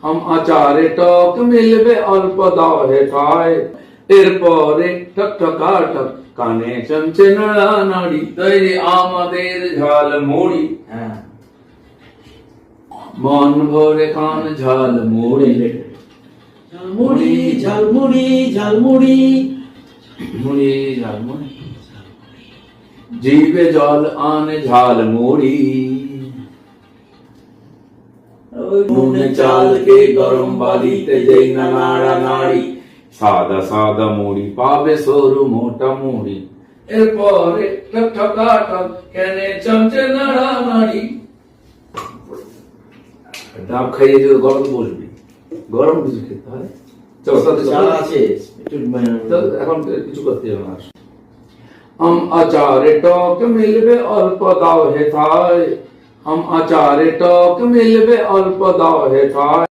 আম আচারে টক মিলবে অল্প দাও হে ঠায়। এরপরে ঠকঠকা ঠক কানে চমচে নাড়ানাড়ি, তৈরি আমাদের ঝাল মুড়ি। হ্যাঁ, মন ভরে খান ঝাল মুড়ি। ঝালমুড়ি ঝালমুড়ি ঝালমুড়ি। মুড়ি ঝাল মুড়ি, জিভে জল আনে ঝাল মুড়ি। নুনে চালকে গরম বালিতে যেই না নাড়ানাড়ি, সাদা সাদা মুড়ি পাবে সরু মোটা মুড়ি। এরপরে ঠকঠকা ঠক কেনে চমচে নাড়ানাড়ি। ডাব খাইয়ে যদি গরম বসবি, গরম কিছু খেতে হয়। চলো চাল আছে একটু এখন কিছু করতে হবে না। আম আচারে টক মিলবে অল্প দাও হে ঠায়। আম আচারে টক মিলবে অল্প দাও হে ঠায়।